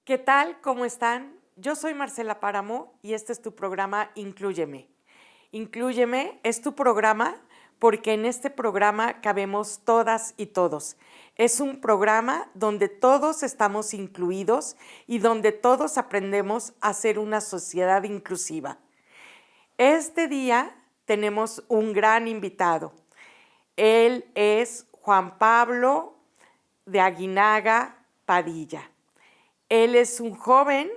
¿Qué tal? ¿Cómo están? Yo soy Marcela Páramo y este es tu programa Inclúyeme. Inclúyeme es tu programa porque en este programa cabemos todas y todos. Es un programa donde todos estamos incluidos y donde todos aprendemos a ser una sociedad inclusiva. Este día tenemos un gran invitado. Él es Juan Pablo de Aguinaga Padilla. Él es un joven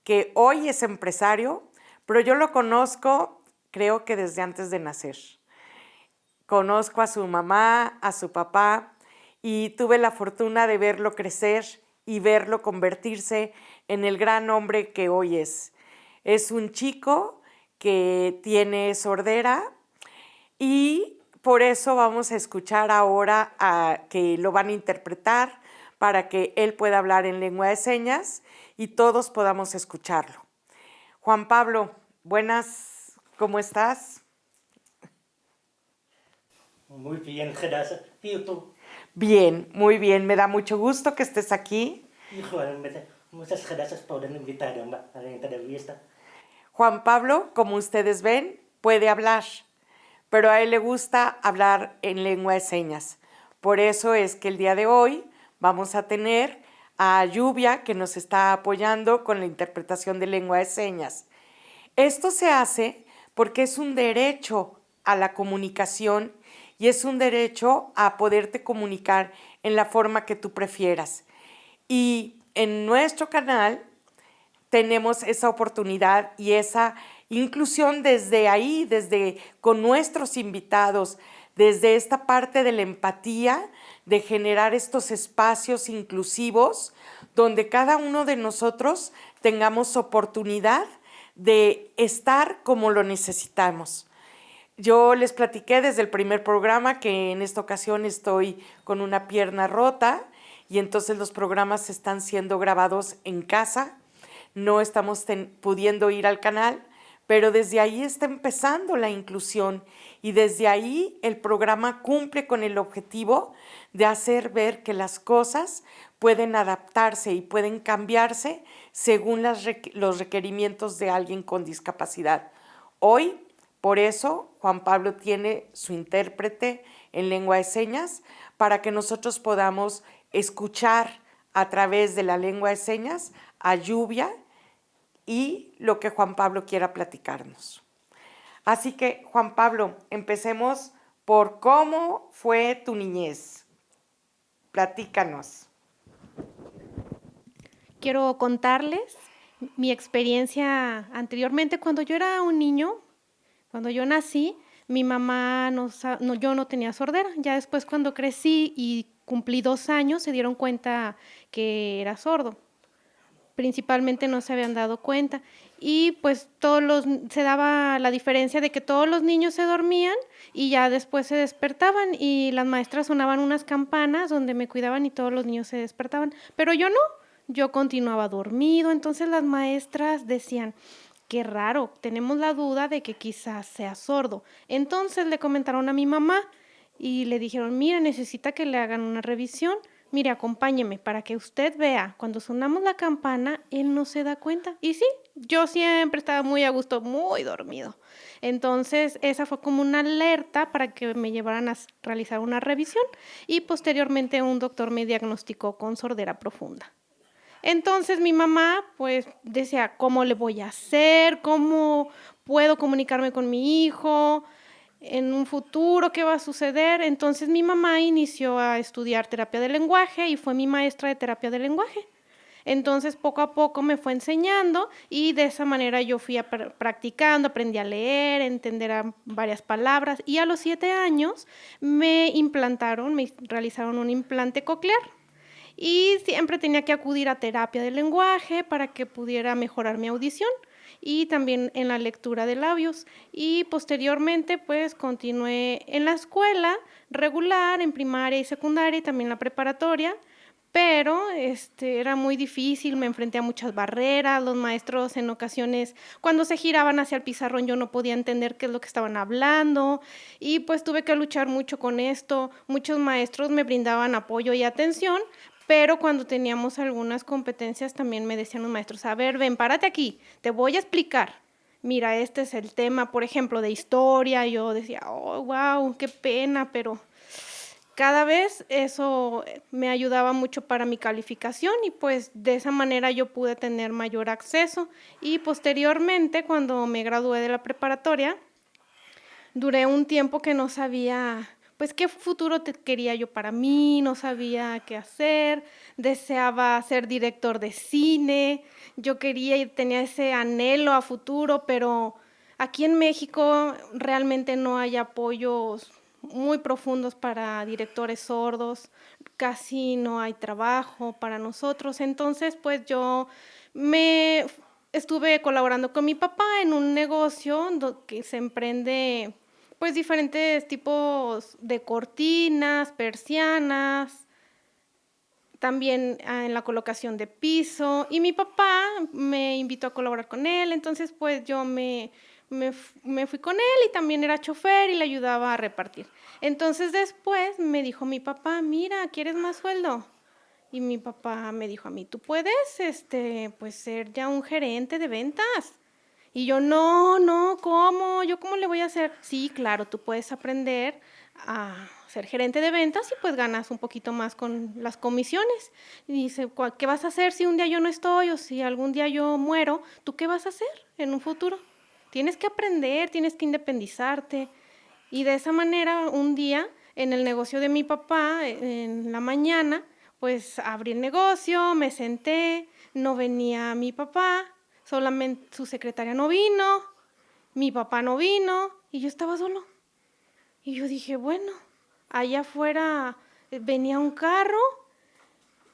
que hoy es empresario, pero yo lo conozco, creo que desde antes de nacer. Conozco a su mamá, a su papá, y tuve la fortuna de verlo crecer y verlo convertirse en el gran hombre que hoy es. Es un chico que tiene sordera y por eso vamos a escuchar ahora que lo van a interpretar para que él pueda hablar en lengua de señas y todos podamos escucharlo. Juan Pablo, buenas, ¿cómo estás? Muy bien, gracias. ¿Y tú? Bien, muy bien, me da mucho gusto que estés aquí. Igualmente, muchas gracias por invitarme a la entrevista. Juan Pablo, como ustedes ven, puede hablar, pero a él le gusta hablar en lengua de señas. Por eso es que el día de hoy vamos a tener a Lluvia, que nos está apoyando con la interpretación de lengua de señas. Esto se hace porque es un derecho a la comunicación y es un derecho a poderte comunicar en la forma que tú prefieras. Y en nuestro canal tenemos esa oportunidad y esa inclusión desde ahí, desde con nuestros invitados, desde esta parte de la empatía, de generar estos espacios inclusivos donde cada uno de nosotros tengamos oportunidad de estar como lo necesitamos. Yo les platiqué desde el primer programa que en esta ocasión estoy con una pierna rota y entonces los programas están siendo grabados en casa. No estamos pudiendo ir al canal, pero desde ahí está empezando la inclusión y desde ahí el programa cumple con el objetivo de hacer ver que las cosas pueden adaptarse y pueden cambiarse según los requerimientos de alguien con discapacidad. Hoy, por eso, Juan Pablo tiene su intérprete en lengua de señas para que nosotros podamos escuchar a través de la lengua de señas a Lluvia y lo que Juan Pablo quiera platicarnos. Así que, Juan Pablo, empecemos por cómo fue tu niñez. Platícanos. Quiero contarles mi experiencia anteriormente. Cuando yo era un niño, cuando yo nací, mi mamá yo no tenía sordera. Ya después, cuando crecí y cumplí 2 años, se dieron cuenta que era sordo. Principalmente no se habían dado cuenta. Y pues se daba la diferencia de que todos los niños se dormían y ya después se despertaban y las maestras sonaban unas campanas donde me cuidaban y todos los niños se despertaban. Pero yo no, yo continuaba dormido. Entonces las maestras decían: qué raro, tenemos la duda de que quizás sea sordo. Entonces le comentaron a mi mamá y le dijeron: mira, necesita que le hagan una revisión. Mire, acompáñeme para que usted vea. Cuando sonamos la campana, él no se da cuenta. Y sí, yo siempre estaba muy a gusto, muy dormido. Entonces, esa fue como una alerta para que me llevaran a realizar una revisión y posteriormente un doctor me diagnosticó con sordera profunda. Entonces mi mamá pues decía: ¿cómo le voy a hacer? ¿Cómo puedo comunicarme con mi hijo? En un futuro, ¿qué va a suceder? Entonces mi mamá inició a estudiar terapia del lenguaje y fue mi maestra de terapia del lenguaje. Entonces poco a poco me fue enseñando y de esa manera yo fui practicando, aprendí a leer, a entender varias palabras y a los 7 años me realizaron un implante coclear. Y siempre tenía que acudir a terapia del lenguaje para que pudiera mejorar mi audición y también en la lectura de labios. Y posteriormente, pues, continué en la escuela regular, en primaria y secundaria y también la preparatoria, pero era muy difícil, me enfrenté a muchas barreras, los maestros en ocasiones, cuando se giraban hacia el pizarrón, yo no podía entender qué es lo que estaban hablando y pues tuve que luchar mucho con esto. Muchos maestros me brindaban apoyo y atención, pero cuando teníamos algunas competencias también me decían los maestros, a ver, ven, párate aquí, te voy a explicar. Mira, este es el tema, por ejemplo, de historia. Yo decía, oh, wow, qué pena, pero cada vez eso me ayudaba mucho para mi calificación y pues de esa manera yo pude tener mayor acceso. Y posteriormente, cuando me gradué de la preparatoria, duré un tiempo que no sabía, pues, qué futuro quería yo para mí, no sabía qué hacer, deseaba ser director de cine, yo quería y tenía ese anhelo a futuro, pero aquí en México realmente no hay apoyos muy profundos para directores sordos, casi no hay trabajo para nosotros. Entonces, pues yo me estuve colaborando con mi papá en un negocio que se emprende pues diferentes tipos de cortinas, persianas, también en la colocación de piso. Y mi papá me invitó a colaborar con él, entonces pues yo me fui con él y también era chofer y le ayudaba a repartir. Entonces después me dijo mi papá, mira, ¿quieres más sueldo? Y mi papá me dijo a mí, tú puedes pues ser ya un gerente de ventas. Y yo, no, no, ¿cómo? ¿Yo cómo le voy a hacer? Sí, claro, tú puedes aprender a ser gerente de ventas y pues ganas un poquito más con las comisiones. Y dice, ¿qué vas a hacer si un día yo no estoy o si algún día yo muero? ¿Tú qué vas a hacer en un futuro? Tienes que aprender, tienes que independizarte. Y de esa manera, un día, en el negocio de mi papá, en la mañana, pues abrí el negocio, me senté, no venía mi papá, solamente su secretaria no vino, mi papá no vino y yo estaba solo. Y yo dije, bueno, allá afuera venía un carro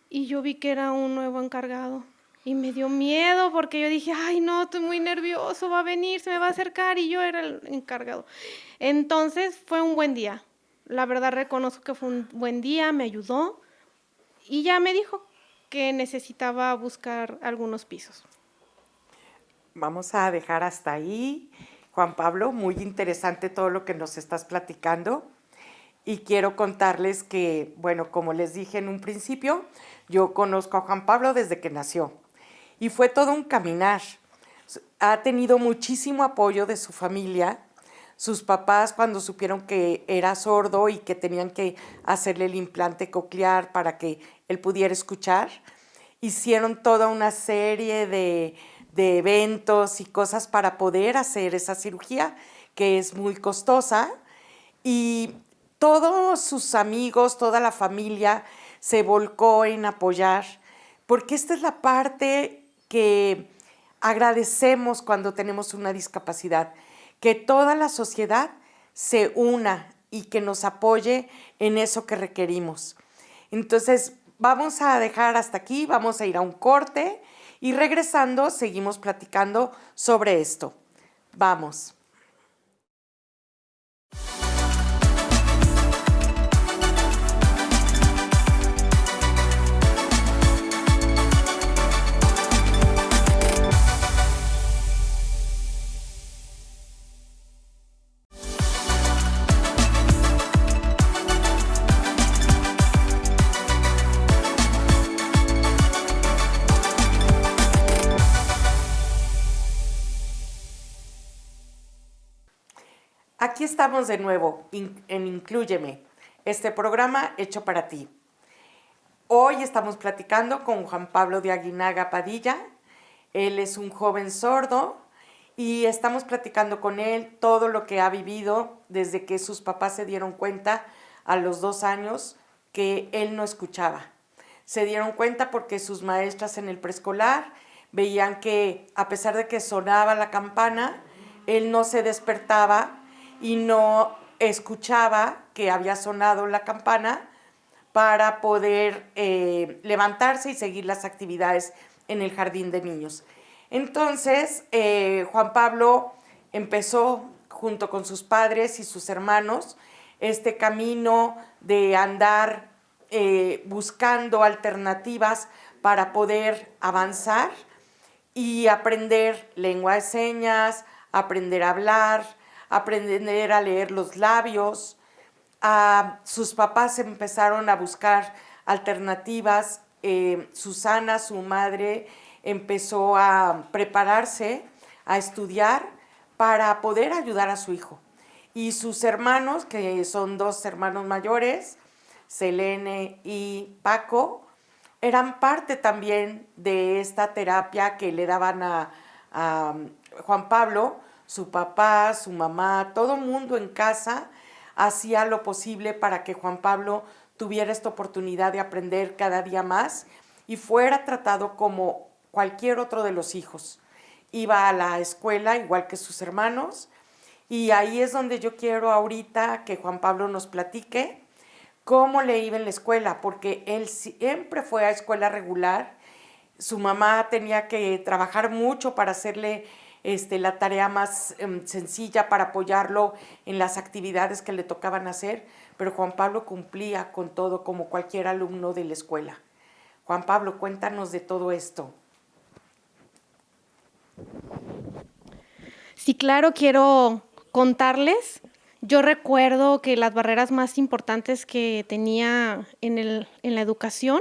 y yo vi que era un nuevo encargado. Y me dio miedo porque yo dije, ay no, estoy muy nervioso, va a venir, se me va a acercar y yo era el encargado. Entonces fue un buen día. La verdad reconozco que fue un buen día, me ayudó y ya me dijo que necesitaba buscar algunos pisos. Vamos a dejar hasta ahí, Juan Pablo, muy interesante todo lo que nos estás platicando. Y quiero contarles que, bueno, como les dije en un principio, yo conozco a Juan Pablo desde que nació. Y fue todo un caminar. Ha tenido muchísimo apoyo de su familia. Sus papás, cuando supieron que era sordo y que tenían que hacerle el implante coclear para que él pudiera escuchar, hicieron toda una serie de eventos y cosas para poder hacer esa cirugía, que es muy costosa. Y todos sus amigos, toda la familia se volcó en apoyar, porque esta es la parte que agradecemos cuando tenemos una discapacidad, que toda la sociedad se una y que nos apoye en eso que requerimos. Entonces, vamos a dejar hasta aquí, vamos a ir a un corte y regresando seguimos platicando sobre esto. Vamos. Aquí estamos de nuevo en Inclúyeme, este programa hecho para ti. Hoy estamos platicando con Juan Pablo de Aguinaga Padilla. Él es un joven sordo y estamos platicando con él todo lo que ha vivido desde que sus papás se dieron cuenta a los 2 años que él no escuchaba. Se dieron cuenta porque sus maestras en el preescolar veían que a pesar de que sonaba la campana, él no se despertaba y no escuchaba que había sonado la campana para poder levantarse y seguir las actividades en el jardín de niños. Entonces, Juan Pablo empezó junto con sus padres y sus hermanos este camino de andar buscando alternativas para poder avanzar y aprender lengua de señas, aprender a hablar, aprender a leer los labios. Sus papás empezaron a buscar alternativas, Susana, su madre, empezó a prepararse, a estudiar para poder ayudar a su hijo. Y sus hermanos, que son 2 hermanos mayores, Selene y Paco, eran parte también de esta terapia que le daban a Juan Pablo. Su papá, su mamá, todo mundo en casa hacía lo posible para que Juan Pablo tuviera esta oportunidad de aprender cada día más y fuera tratado como cualquier otro de los hijos. Iba a la escuela igual que sus hermanos, y ahí es donde yo quiero ahorita que Juan Pablo nos platique cómo le iba en la escuela, porque él siempre fue a escuela regular. Su mamá tenía que trabajar mucho para hacerle la tarea más sencilla, para apoyarlo en las actividades que le tocaban hacer, pero Juan Pablo cumplía con todo como cualquier alumno de la escuela. Juan Pablo, cuéntanos de todo esto. Sí, claro, quiero contarles. Yo recuerdo que las barreras más importantes que tenía en la educación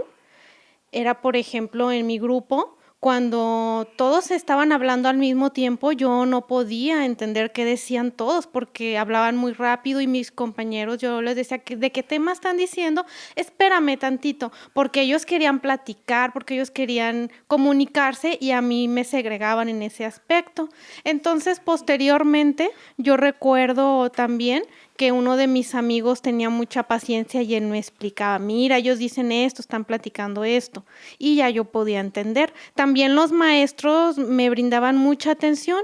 era, por ejemplo, en mi grupo, cuando todos estaban hablando al mismo tiempo, yo no podía entender qué decían todos porque hablaban muy rápido y mis compañeros, yo les decía, ¿de qué tema están diciendo? Espérame tantito, porque ellos querían platicar, porque ellos querían comunicarse y a mí me segregaban en ese aspecto. Entonces, posteriormente, yo recuerdo también que uno de mis amigos tenía mucha paciencia y él me explicaba, mira, ellos dicen esto, están platicando esto, y ya yo podía entender. También los maestros me brindaban mucha atención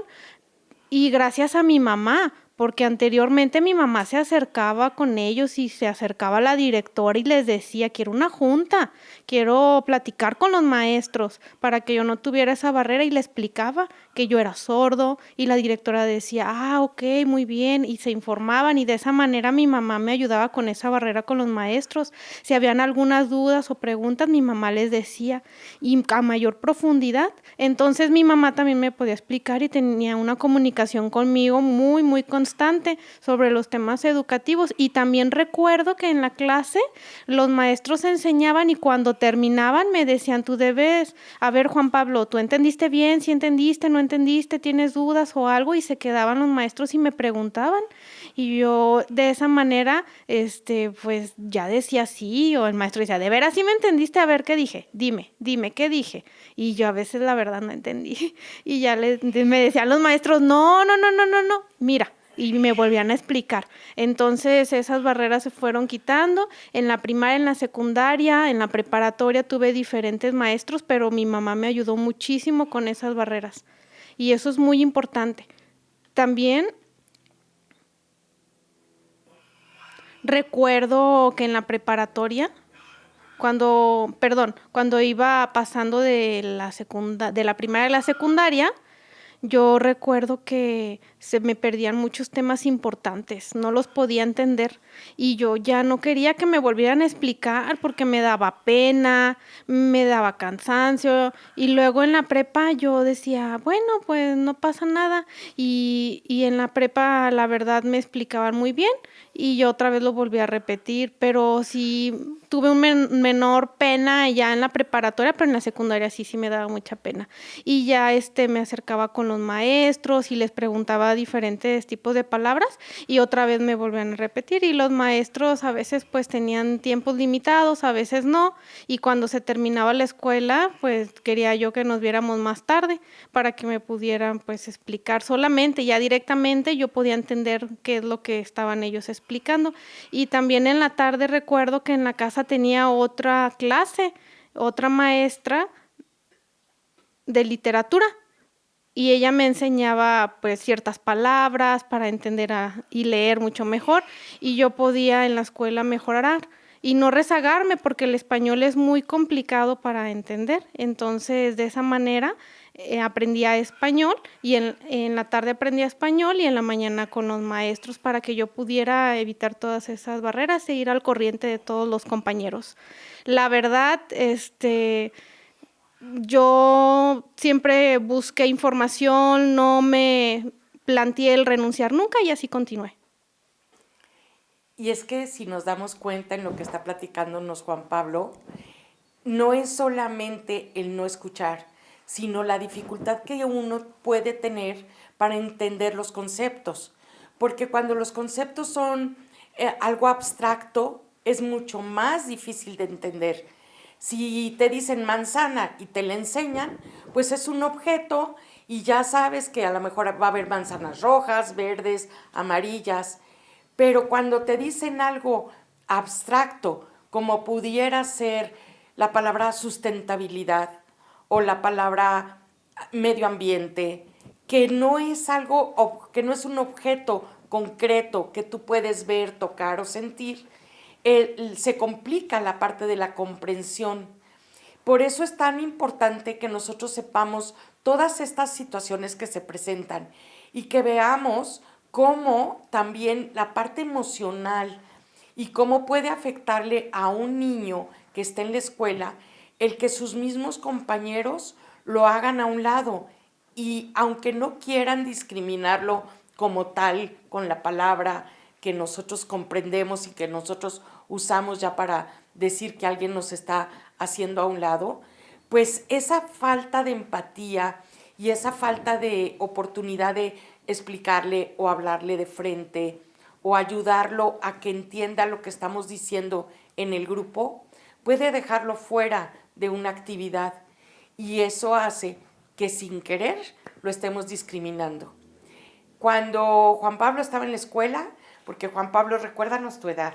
y gracias a mi mamá, porque anteriormente mi mamá se acercaba con ellos y se acercaba a la directora y les decía, quiero una junta, quiero platicar con los maestros para que yo no tuviera esa barrera, y le explicaba que yo era sordo y la directora decía, ok, muy bien, y se informaban, y de esa manera mi mamá me ayudaba con esa barrera con los maestros. Si habían algunas dudas o preguntas, mi mamá les decía, y a mayor profundidad. Entonces mi mamá también me podía explicar y tenía una comunicación conmigo muy, muy constante sobre los temas educativos. Y también recuerdo que en la clase los maestros enseñaban y cuando terminaban me decían, tú debes, a ver Juan Pablo, ¿tú entendiste bien? ¿Sí entendiste? ¿No entendiste? ¿Tienes dudas o algo? Y se quedaban los maestros y me preguntaban. Y yo de esa manera, pues ya decía sí, o el maestro decía, ¿de veras sí me entendiste? A ver, ¿qué dije? Dime, ¿qué dije? Y yo a veces la verdad no entendí. Y ya me decían los maestros, no, mira. Y me volvían a explicar. Entonces esas barreras se fueron quitando. En la primaria, en la secundaria, en la preparatoria tuve diferentes maestros, pero mi mamá me ayudó muchísimo con esas barreras. Y eso es muy importante. También recuerdo que en la preparatoria, cuando iba pasando de la primaria a la secundaria, yo recuerdo que se me perdían muchos temas importantes, no los podía entender y yo ya no quería que me volvieran a explicar porque me daba pena, me daba cansancio, y luego en la prepa yo decía, bueno, pues no pasa nada, y en la prepa la verdad me explicaban muy bien y yo otra vez lo volví a repetir, pero sí tuve un menor pena ya en la preparatoria, pero en la secundaria sí me daba mucha pena. Y ya me acercaba con los maestros y les preguntaba diferentes tipos de palabras y otra vez me volvían a repetir, y los maestros a veces pues tenían tiempos limitados, a veces no, y cuando se terminaba la escuela pues quería yo que nos viéramos más tarde para que me pudieran pues explicar solamente, ya directamente yo podía entender qué es lo que estaban ellos explicando. Y también en la tarde recuerdo que en la casa tenía otra clase, otra maestra de literatura, y ella me enseñaba pues ciertas palabras para entender y leer mucho mejor, y yo podía en la escuela mejorar y no rezagarme porque el español es muy complicado para entender. Entonces de esa manera aprendía español y en la tarde aprendía español y en la mañana con los maestros para que yo pudiera evitar todas esas barreras e ir al corriente de todos los compañeros. La verdad, yo siempre busqué información, no me planteé el renunciar nunca y así continué. Y es que si nos damos cuenta en lo que está platicándonos Juan Pablo, no es solamente el no escuchar, sino la dificultad que uno puede tener para entender los conceptos. Porque cuando los conceptos son algo abstracto, es mucho más difícil de entender. Si te dicen manzana y te la enseñan, pues es un objeto y ya sabes que a lo mejor va a haber manzanas rojas, verdes, amarillas. Pero cuando te dicen algo abstracto, como pudiera ser la palabra sustentabilidad o la palabra medio ambiente, que no es algo, que no es un objeto concreto que tú puedes ver, tocar o sentir, se complica la parte de la comprensión. Por eso es tan importante que nosotros sepamos todas estas situaciones que se presentan y que veamos cómo también la parte emocional y cómo puede afectarle a un niño que está en la escuela el que sus mismos compañeros lo hagan a un lado y aunque no quieran discriminarlo como tal con la palabra que nosotros comprendemos y que nosotros usamos ya para decir que alguien nos está haciendo a un lado, pues esa falta de empatía y esa falta de oportunidad de explicarle o hablarle de frente o ayudarlo a que entienda lo que estamos diciendo en el grupo, puede dejarlo fuera de una actividad y eso hace que sin querer lo estemos discriminando. Cuando Juan Pablo estaba en la escuela, porque Juan Pablo, recuérdanos tu edad.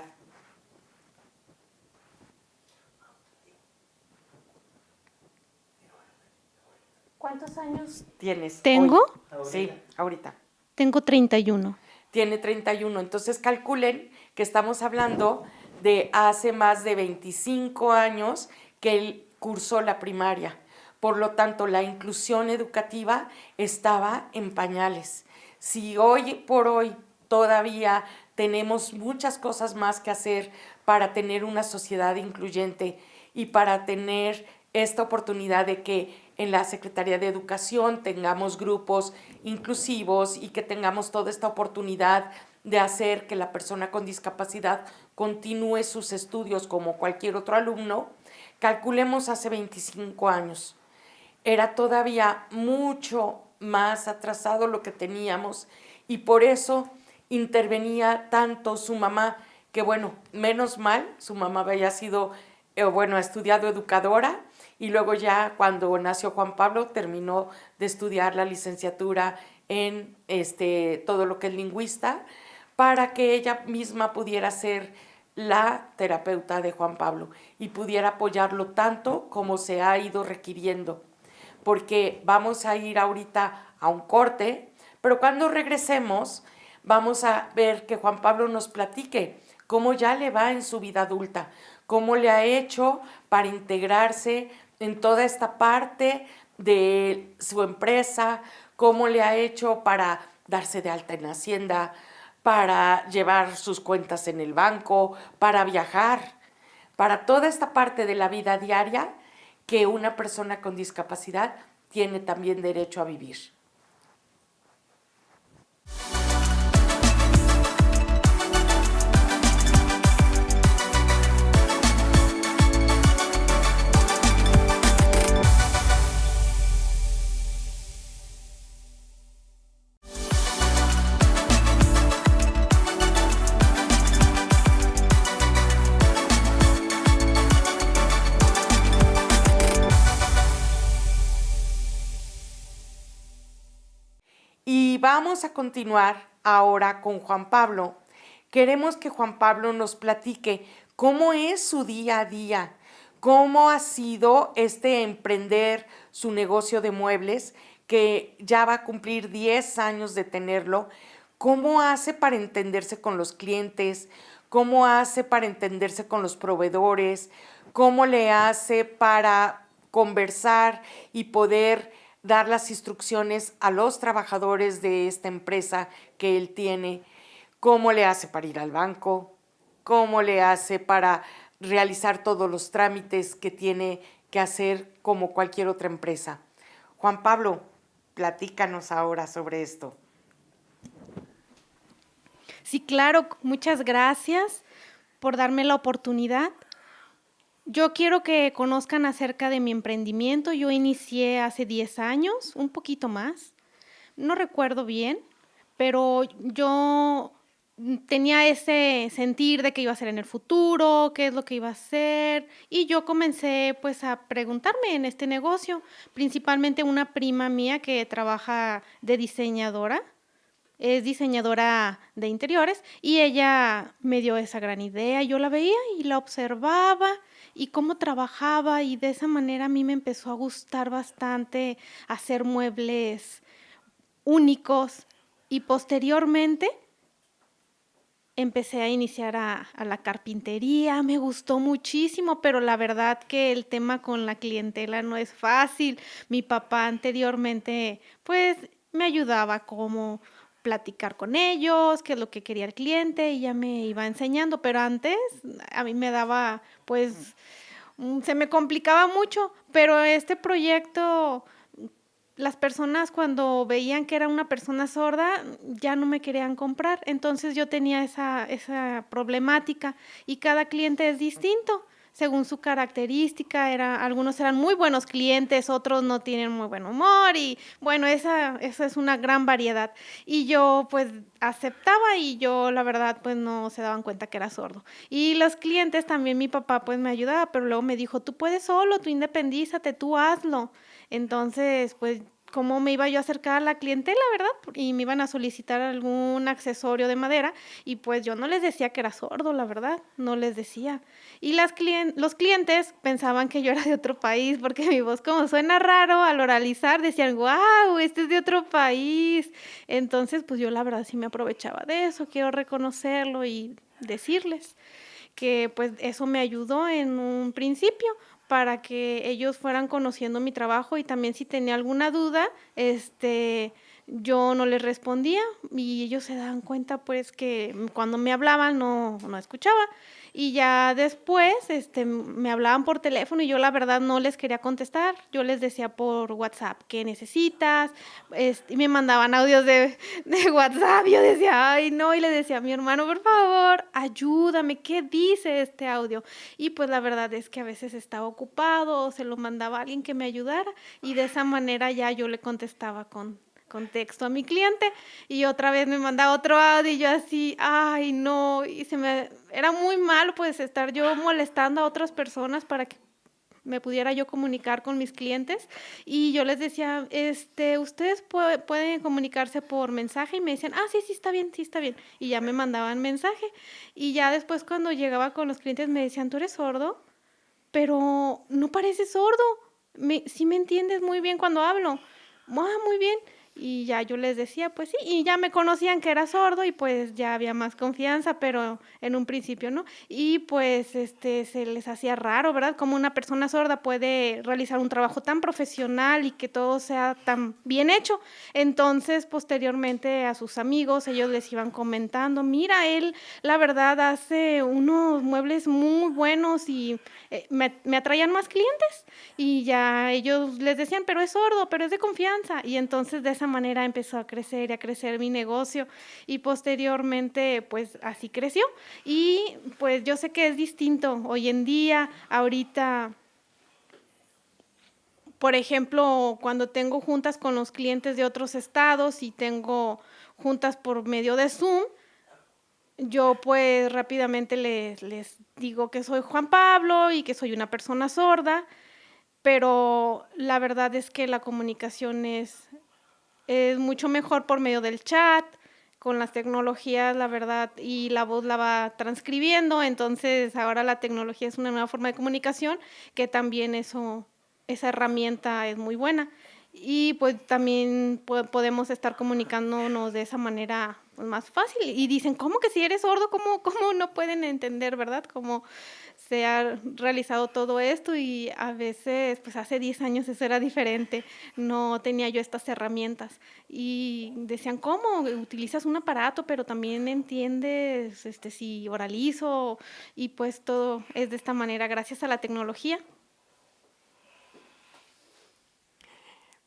¿Cuántos años ¿Tienes? tengo? Hoy. Sí, ahorita. Tengo 31. Tiene 31. Entonces calculen que estamos hablando de hace más de 25 años que él cursó la primaria. Por lo tanto, la inclusión educativa estaba en pañales. Si hoy por hoy todavía tenemos muchas cosas más que hacer para tener una sociedad incluyente y para tener esta oportunidad de que en la Secretaría de Educación tengamos grupos inclusivos y que tengamos toda esta oportunidad de hacer que la persona con discapacidad continúe sus estudios como cualquier otro alumno, calculemos hace 25 años. Era todavía mucho más atrasado lo que teníamos y por eso intervenía tanto su mamá, que bueno, menos mal, su mamá había sido, ha estudiado educadora y luego ya cuando nació Juan Pablo terminó de estudiar la licenciatura en todo lo que es lingüista para que ella misma pudiera ser la terapeuta de Juan Pablo y pudiera apoyarlo tanto como se ha ido requiriendo. Porque vamos a ir ahorita a un corte, pero cuando regresemos vamos a ver que Juan Pablo nos platique cómo ya le va en su vida adulta, cómo le ha hecho para integrarse en toda esta parte de su empresa, cómo le ha hecho para darse de alta en Hacienda, para llevar sus cuentas en el banco, para viajar, para toda esta parte de la vida diaria que una persona con discapacidad tiene también derecho a vivir. Y vamos a continuar ahora con Juan Pablo. Queremos que Juan Pablo nos platique cómo es su día a día, cómo ha sido emprender su negocio de muebles, que ya va a cumplir 10 años de tenerlo, cómo hace para entenderse con los clientes, cómo hace para entenderse con los proveedores, cómo le hace para conversar y poder dar las instrucciones a los trabajadores de esta empresa que él tiene, cómo le hace para ir al banco, cómo le hace para realizar todos los trámites que tiene que hacer como cualquier otra empresa. Juan Pablo, platícanos ahora sobre esto. Sí, claro, muchas gracias por darme la oportunidad. Yo quiero que conozcan acerca de mi emprendimiento. Yo inicié hace 10 años, un poquito más. No recuerdo bien, pero yo tenía ese sentir de qué iba a hacer en el futuro, qué es lo que iba a hacer, y yo comencé pues a preguntarme en este negocio, principalmente una prima mía que trabaja de diseñadora, es diseñadora de interiores y ella me dio esa gran idea. Yo la veía y la observaba y cómo trabajaba y de esa manera a mí me empezó a gustar bastante hacer muebles únicos y posteriormente empecé a iniciar a la carpintería, me gustó muchísimo, pero la verdad que el tema con la clientela no es fácil. Mi papá anteriormente, pues, me ayudaba como platicar con ellos, qué es lo que quería el cliente, y ya me iba enseñando, pero antes a mí me daba, pues, se me complicaba mucho, pero este proyecto las personas cuando veían que era una persona sorda ya no me querían comprar. Entonces yo tenía esa problemática y cada cliente es distinto según su característica. Algunos eran muy buenos clientes, otros no tienen muy buen humor y bueno, esa es una gran variedad. Y yo pues aceptaba y yo la verdad pues no se daban cuenta que era sordo. Y los clientes también mi papá pues me ayudaba, pero luego me dijo, tú puedes solo, tú independízate, tú hazlo. Entonces, pues, ¿cómo me iba yo a acercar a la clientela, verdad? Y me iban a solicitar algún accesorio de madera y pues yo no les decía que era sordo, la verdad, no les decía. Y los clientes pensaban que yo era de otro país porque mi voz como suena raro al oralizar, decían, wow, este es de otro país. Entonces, pues yo la verdad sí me aprovechaba de eso, quiero reconocerlo y decirles que pues eso me ayudó en un principio para que ellos fueran conociendo mi trabajo y también si tenía alguna duda, yo no les respondía y ellos se daban cuenta pues que cuando me hablaban no escuchaba y ya después me hablaban por teléfono y yo la verdad no les quería contestar, yo les decía por WhatsApp qué necesitas, y me mandaban audios de WhatsApp, yo decía, ay no, y le decía a mi hermano, por favor, ayúdame, ¿qué dice este audio? Y pues la verdad es que a veces estaba ocupado o se lo mandaba a alguien que me ayudara y de esa manera ya yo le contestaba con texto a mi cliente y otra vez me mandaba otro audio y yo así, ay no, y era muy mal pues estar yo molestando a otras personas para que me pudiera yo comunicar con mis clientes y yo les decía, ustedes pueden comunicarse por mensaje y me decían, sí está bien y ya me mandaban mensaje y ya después cuando llegaba con los clientes me decían, ¿tú eres sordo? Pero no pareces sordo, sí me entiendes muy bien cuando hablo. Muy bien. Y ya yo les decía, pues sí, y ya me conocían que era sordo y pues ya había más confianza, pero en un principio no. Y pues se les hacía raro, ¿verdad? Como una persona sorda puede realizar un trabajo tan profesional y que todo sea tan bien hecho. Entonces, posteriormente a sus amigos, ellos les iban comentando, mira, él la verdad hace unos muebles muy buenos y me atraían más clientes y ya ellos les decían, pero es sordo, pero es de confianza. Y entonces de esa manera empezó a crecer y a crecer mi negocio y posteriormente pues así creció. Y pues yo sé que es distinto hoy en día, ahorita, por ejemplo, cuando tengo juntas con los clientes de otros estados y tengo juntas por medio de Zoom, yo pues rápidamente les digo que soy Juan Pablo y que soy una persona sorda, pero la verdad es que la comunicación es mucho mejor por medio del chat, con las tecnologías, la verdad, y la voz la va transcribiendo, entonces ahora la tecnología es una nueva forma de comunicación que también esa herramienta es muy buena. Y pues también podemos estar comunicándonos de esa manera pues, más fácil. Y dicen, ¿cómo que si eres sordo, cómo no pueden entender, verdad? Cómo se ha realizado todo esto y a veces, pues hace 10 años eso era diferente, no tenía yo estas herramientas y decían, ¿cómo? Utilizas un aparato, pero también entiendes si oralizo y pues todo es de esta manera gracias a la tecnología.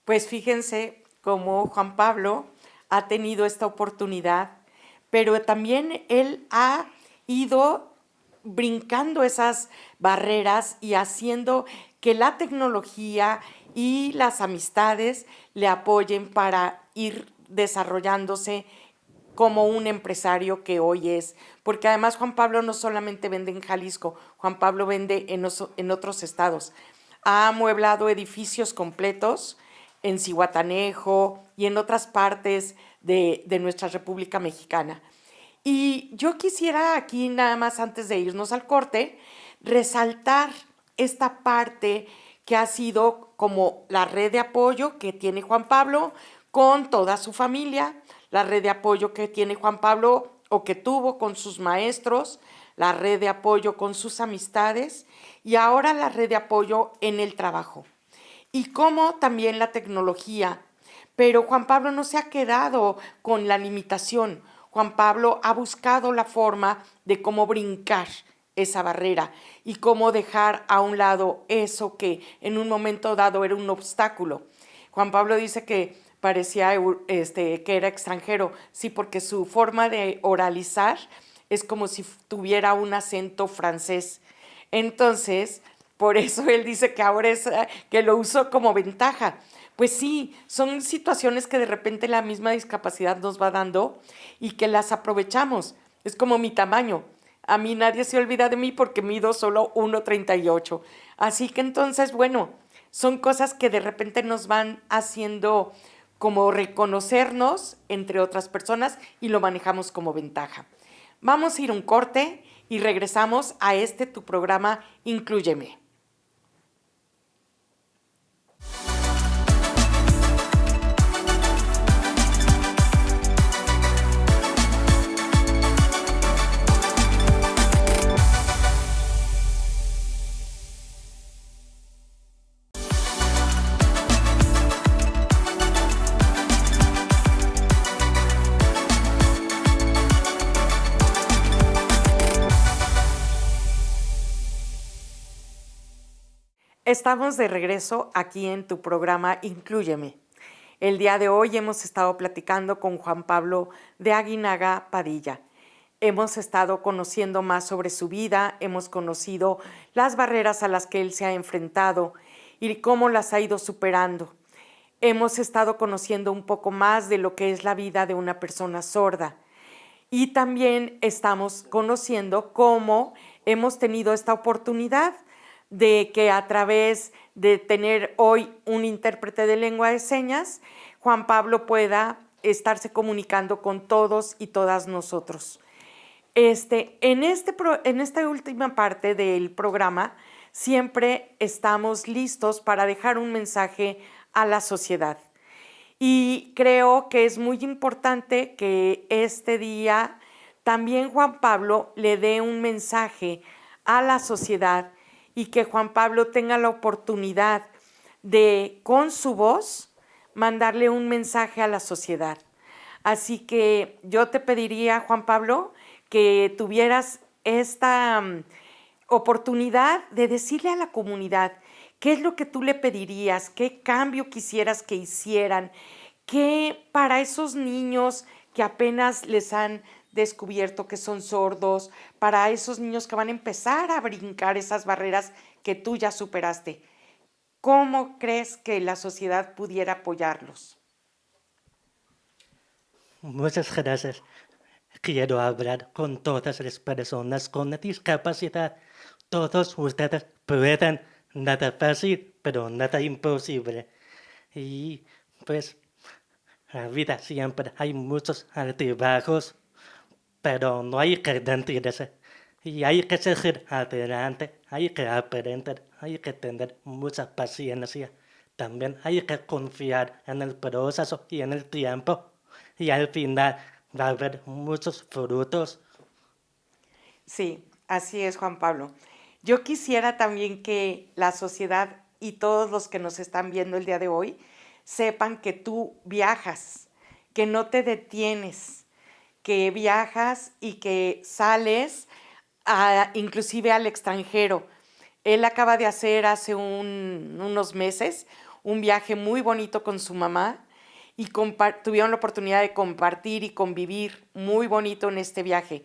Pues fíjense cómo Juan Pablo ha tenido esta oportunidad pero también él ha ido brincando esas barreras y haciendo que la tecnología y las amistades le apoyen para ir desarrollándose como un empresario que hoy es. Porque además Juan Pablo no solamente vende en Jalisco, Juan Pablo vende en otros estados. Ha amueblado edificios completos en Zihuatanejo y en otras partes de nuestra República Mexicana. Y yo quisiera aquí, nada más antes de irnos al corte, resaltar esta parte que ha sido como la red de apoyo que tiene Juan Pablo con toda su familia, la red de apoyo que tiene Juan Pablo o que tuvo con sus maestros, la red de apoyo con sus amistades y ahora la red de apoyo en el trabajo. Y cómo también la tecnología. Pero Juan Pablo no se ha quedado con la limitación. Juan Pablo ha buscado la forma de cómo brincar esa barrera y cómo dejar a un lado eso que en un momento dado era un obstáculo. Juan Pablo dice que parecía que era extranjero, sí, porque su forma de oralizar es como si tuviera un acento francés. Entonces, por eso él dice que ahora que lo usó como ventaja. Pues sí, son situaciones que de repente la misma discapacidad nos va dando y que las aprovechamos. Es como mi tamaño. A mí nadie se olvida de mí porque mido solo 1,38. Así que entonces, bueno, son cosas que de repente nos van haciendo como reconocernos entre otras personas y lo manejamos como ventaja. Vamos a ir a un corte y regresamos a tu programa Inclúyeme. Estamos de regreso aquí en tu programa Inclúyeme. El día de hoy hemos estado platicando con Juan Pablo de Aguinaga Padilla. Hemos estado conociendo más sobre su vida, hemos conocido las barreras a las que él se ha enfrentado y cómo las ha ido superando. Hemos estado conociendo un poco más de lo que es la vida de una persona sorda. Y también estamos conociendo cómo hemos tenido esta oportunidad de que a través de tener hoy un intérprete de lengua de señas, Juan Pablo pueda estarse comunicando con todos y todas nosotros. En esta última parte del programa, siempre estamos listos para dejar un mensaje a la sociedad. Y creo que es muy importante que este día también Juan Pablo le dé un mensaje a la sociedad y que Juan Pablo tenga la oportunidad de, con su voz, mandarle un mensaje a la sociedad. Así que yo te pediría, Juan Pablo, que tuvieras esta oportunidad de decirle a la comunidad qué es lo que tú le pedirías, qué cambio quisieras que hicieran, que para esos niños que apenas les han descubierto que son sordos, para esos niños que van a empezar a brincar esas barreras que tú ya superaste. ¿Cómo crees que la sociedad pudiera apoyarlos? Muchas gracias. Quiero hablar con todas las personas con discapacidad. Todos ustedes pueden, nada fácil, pero nada imposible. Y pues, la vida siempre hay muchos altibajos, pero no hay que rendirse. Y hay que seguir adelante, hay que aprender, hay que tener mucha paciencia. También hay que confiar en el proceso y en el tiempo. Y al final va a haber muchos frutos. Sí, así es, Juan Pablo. Yo quisiera también que la sociedad y todos los que nos están viendo el día de hoy sepan que tú viajas, que no te detienes, que viajas y que sales inclusive al extranjero. Él acaba de hacer hace unos meses un viaje muy bonito con su mamá y tuvieron la oportunidad de compartir y convivir muy bonito en este viaje.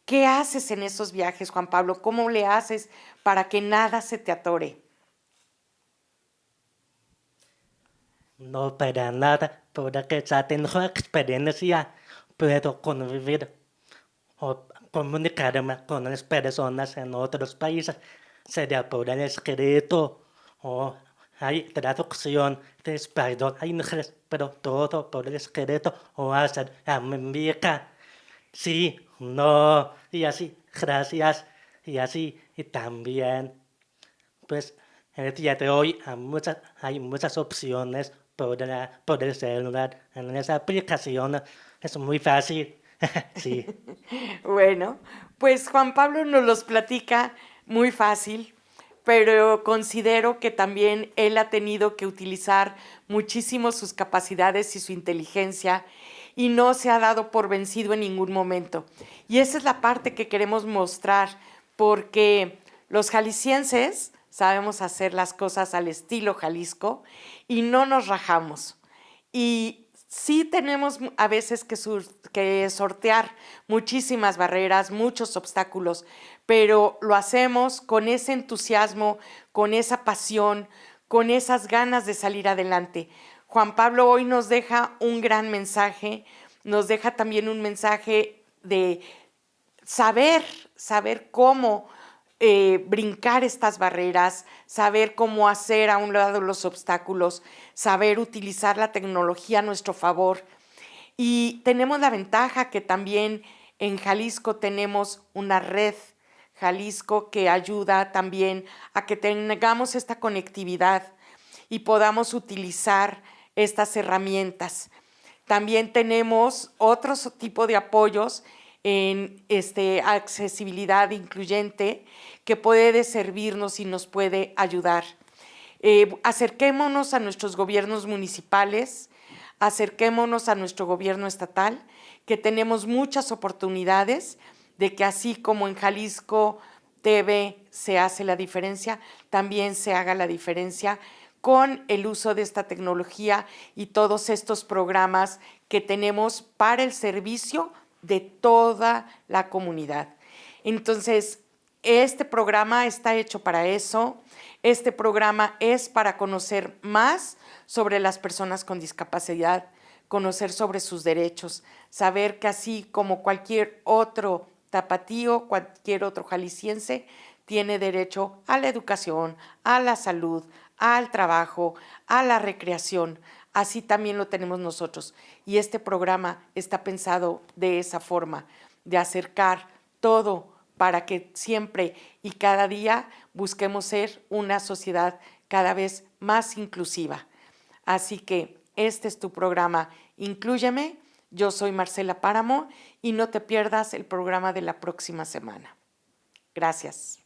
¿Qué haces en esos viajes, Juan Pablo? ¿Cómo le haces para que nada se te atore? No para nada, porque ya tengo experiencia, puedo convivir o comunicarme con las personas en otros países, sea por el escrito o hay traducción de español a inglés, pero todo por el escrito o hacer América. Sí, no, y así, gracias, y así, y también, pues, en el día de hoy hay muchas opciones por el celular, en esa aplicación, es muy fácil, sí. Bueno, pues Juan Pablo nos los platica muy fácil, pero considero que también él ha tenido que utilizar muchísimo sus capacidades y su inteligencia y no se ha dado por vencido en ningún momento. Y esa es la parte que queremos mostrar, porque los jaliscienses sabemos hacer las cosas al estilo Jalisco y no nos rajamos. Y sí tenemos a veces que sortear muchísimas barreras, muchos obstáculos, pero lo hacemos con ese entusiasmo, con esa pasión, con esas ganas de salir adelante. Juan Pablo hoy nos deja un gran mensaje, nos deja también un mensaje de saber cómo brincar estas barreras, saber cómo hacer a un lado los obstáculos, saber utilizar la tecnología a nuestro favor. Y tenemos la ventaja que también en Jalisco tenemos una red Jalisco que ayuda también a que tengamos esta conectividad y podamos utilizar estas herramientas. También tenemos otro tipo de apoyos en accesibilidad incluyente que puede servirnos y nos puede ayudar. Acerquémonos a nuestros gobiernos municipales, acerquémonos a nuestro gobierno estatal, que tenemos muchas oportunidades de que así como en Jalisco TV se hace la diferencia, también se haga la diferencia con el uso de esta tecnología y todos estos programas que tenemos para el servicio de toda la comunidad. Entonces, este programa está hecho para eso. Este programa es para conocer más sobre las personas con discapacidad, conocer sobre sus derechos, saber que así como cualquier otro tapatío, cualquier otro jalisciense, tiene derecho a la educación, a la salud, al trabajo, a la recreación. Así también lo tenemos nosotros. Y este programa está pensado de esa forma, de acercar todo para que siempre y cada día busquemos ser una sociedad cada vez más inclusiva. Así que este es tu programa Inclúyeme. Yo soy Marcela Páramo y no te pierdas el programa de la próxima semana. Gracias.